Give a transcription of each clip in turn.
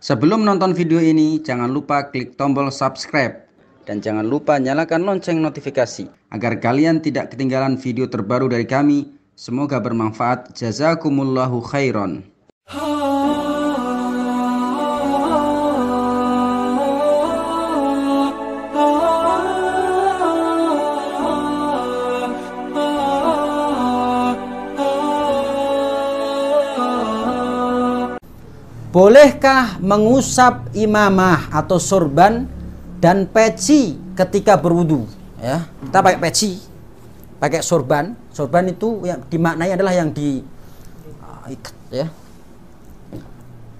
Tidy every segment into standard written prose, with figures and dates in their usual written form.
Sebelum nonton video ini, jangan lupa klik tombol subscribe dan jangan lupa nyalakan lonceng notifikasi agar kalian tidak ketinggalan video terbaru dari kami. Semoga bermanfaat. Jazakumullahu khairan. Bolehkah mengusap imamah atau sorban dan peci ketika berwudu? Ya, kita pakai peci, pakai sorban. Sorban itu yang dimaknai adalah yang diikat. Ya,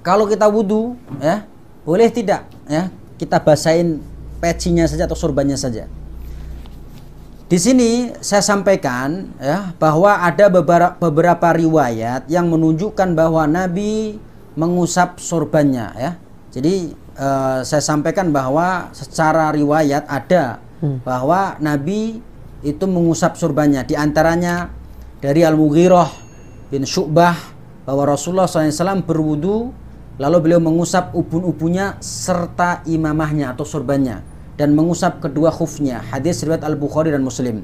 kalau kita wudu, ya boleh tidak? Ya, kita basahin pecinya saja atau sorbannya saja. Di sini saya sampaikan ya bahwa ada beberapa riwayat yang menunjukkan bahwa Nabi mengusap sorbannya ya. Jadi saya sampaikan bahwa secara riwayat ada bahwa Nabi itu mengusap sorbannya. Di antaranya dari Al-Mughirah bin Syu'bah bahwa Rasulullah SAW berwudu lalu beliau mengusap ubun-ubunnya serta imamahnya atau sorbannya dan mengusap kedua khufnya. Hadis riwayat Al-Bukhari dan Muslim.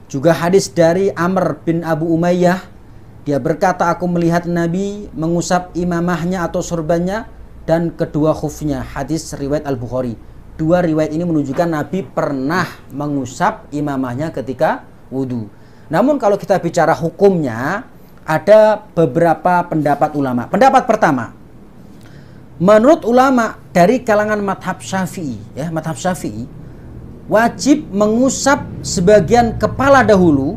Juga hadis dari Amr bin Abu Umayyah, dia berkata, aku melihat Nabi mengusap imamahnya atau sorbannya dan kedua khufnya. Hadis riwayat Al-Bukhari. Dua riwayat ini menunjukkan Nabi pernah mengusap imamahnya ketika wudu. Namun kalau kita bicara hukumnya, ada beberapa pendapat ulama. Pendapat pertama, menurut ulama dari kalangan madhab Syafi'i, ya, madhab Syafi'i wajib mengusap sebagian kepala dahulu,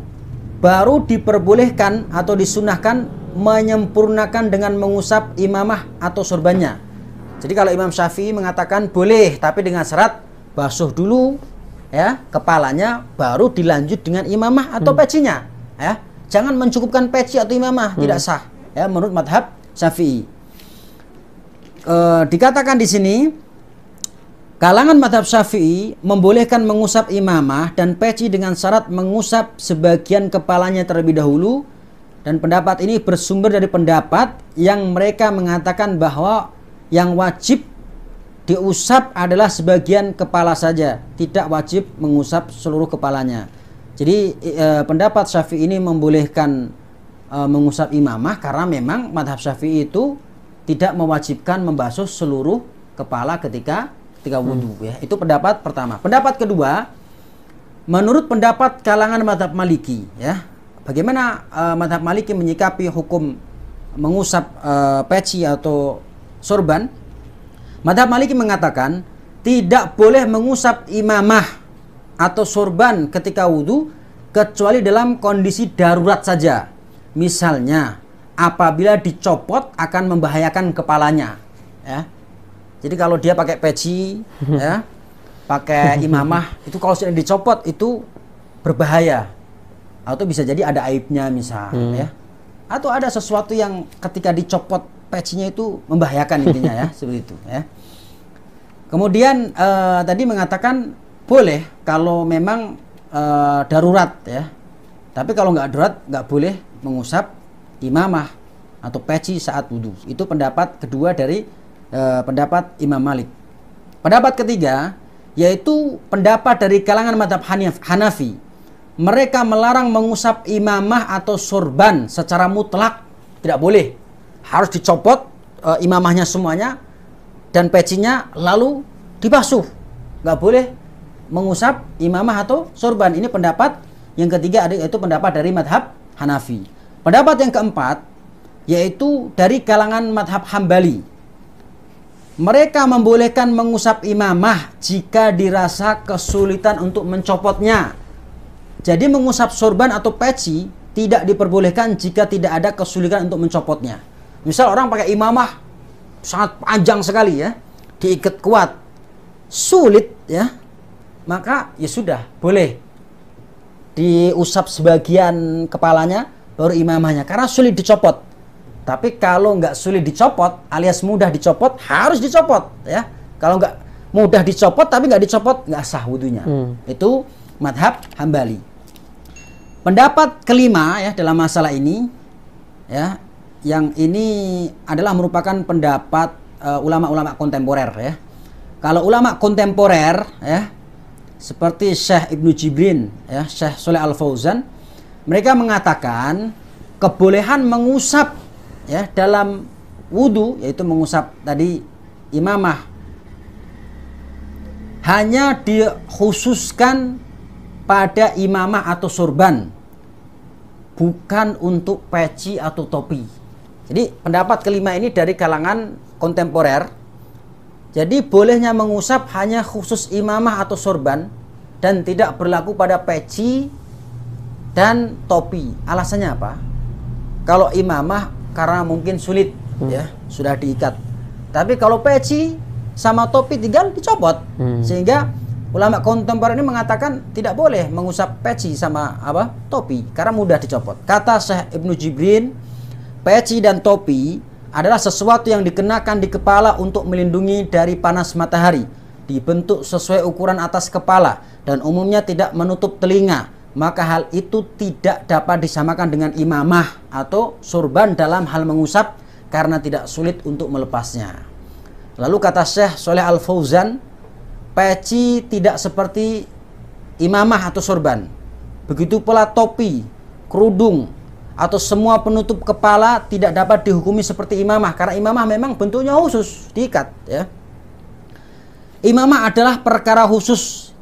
baru diperbolehkan atau disunahkan menyempurnakan dengan mengusap imamah atau sorbannya. Jadi kalau Imam Syafi'i mengatakan boleh, tapi dengan syarat basuh dulu ya kepalanya, baru dilanjut dengan imamah atau pecinya. Ya, jangan mencukupkan peci atau imamah, tidak sah. Ya, menurut madhab Syafi'i. Dikatakan di sini, kalangan madhab Syafi'i membolehkan mengusap imamah dan peci dengan syarat mengusap sebagian kepalanya terlebih dahulu, dan pendapat ini bersumber dari pendapat yang mereka mengatakan bahwa yang wajib diusap adalah sebagian kepala saja, tidak wajib mengusap seluruh kepalanya. Jadi pendapat Syafi'i ini membolehkan mengusap imamah karena memang madhab Syafi'i itu tidak mewajibkan membasuh seluruh kepala ketika wudu ya. Itu pendapat pertama. Pendapat kedua, menurut pendapat kalangan madhab Maliki ya. Bagaimana madhab Maliki menyikapi hukum mengusap peci atau sorban? Madhab Maliki mengatakan tidak boleh mengusap imamah atau sorban ketika wudu kecuali dalam kondisi darurat saja. Misalnya apabila dicopot akan membahayakan kepalanya ya. Jadi kalau dia pakai peci, ya, pakai imamah, itu kalau sudah dicopot itu berbahaya, atau bisa jadi ada aibnya misal, ya, atau ada sesuatu yang ketika dicopot pecinya itu membahayakan intinya ya, seperti itu, ya. Kemudian tadi mengatakan boleh kalau memang darurat, ya, tapi kalau nggak darurat nggak boleh mengusap imamah atau peci saat wudu. Itu pendapat kedua dari pendapat Imam Malik. Pendapat ketiga yaitu pendapat dari kalangan madhab Hanafi. Mereka melarang mengusap imamah atau sorban secara mutlak, tidak boleh, harus dicopot imamahnya semuanya dan pecinya lalu dibasuh, nggak boleh mengusap imamah atau sorban. Ini pendapat yang ketiga, yaitu pendapat dari madhab Hanafi. Pendapat yang keempat yaitu dari kalangan madhab Hambali. Mereka membolehkan mengusap imamah jika dirasa kesulitan untuk mencopotnya. Jadi mengusap sorban atau peci tidak diperbolehkan jika tidak ada kesulitan untuk mencopotnya. Misal orang pakai imamah sangat panjang sekali ya, diikat kuat, sulit ya, maka ya sudah boleh diusap sebagian kepalanya baru imamahnya karena sulit dicopot. Tapi kalau nggak sulit dicopot alias mudah dicopot, harus dicopot ya. Kalau nggak mudah dicopot tapi nggak dicopot, nggak sah wudunya. Itu madhab Hambali. Pendapat kelima ya dalam masalah ini ya, yang ini adalah merupakan pendapat ulama-ulama kontemporer ya. Kalau ulama kontemporer ya, seperti Syekh Ibnu Jibrin ya, Syekh Shalih Al Fauzan, mereka mengatakan kebolehan mengusap ya dalam wudu, yaitu mengusap tadi imamah, hanya dikhususkan pada imamah atau sorban, bukan untuk peci atau topi. Jadi pendapat kelima ini dari kalangan kontemporer. Jadi bolehnya mengusap hanya khusus imamah atau sorban dan tidak berlaku pada peci dan topi. Alasannya apa? Kalau imamah karena mungkin sulit ya, sudah diikat. Tapi kalau peci sama topi tinggal dicopot. Sehingga ulama kontemporer ini mengatakan tidak boleh mengusap peci sama topi karena mudah dicopot. Kata Syekh Ibnu Jibrin, peci dan topi adalah sesuatu yang dikenakan di kepala untuk melindungi dari panas matahari, dibentuk sesuai ukuran atas kepala dan umumnya tidak menutup telinga, maka hal itu tidak dapat disamakan dengan imamah atau sorban dalam hal mengusap karena tidak sulit untuk melepasnya. Lalu kata Syekh Shalih Al Fauzan, peci tidak seperti imamah atau sorban, begitu pula topi, kerudung atau semua penutup kepala tidak dapat dihukumi seperti imamah karena imamah memang bentuknya khusus, diikat ya. Imamah adalah perkara khusus,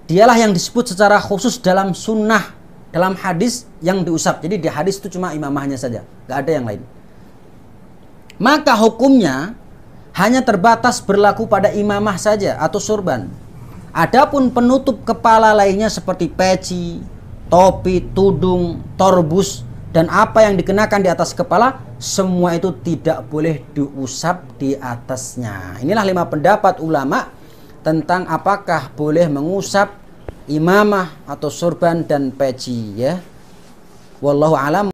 dialah yang disebut secara khusus dalam sunnah, dalam hadis yang diusap. Jadi di hadis itu cuma imamahnya saja, nggak ada yang lain. Maka hukumnya hanya terbatas berlaku pada imamah saja atau sorban. Adapun penutup kepala lainnya seperti peci, topi, tudung, torbus, dan apa yang dikenakan di atas kepala, semua itu tidak boleh diusap di atasnya. Inilah 5 pendapat ulama tentang apakah boleh mengusap imamah atau sorban dan peci ya. Wallahu alam.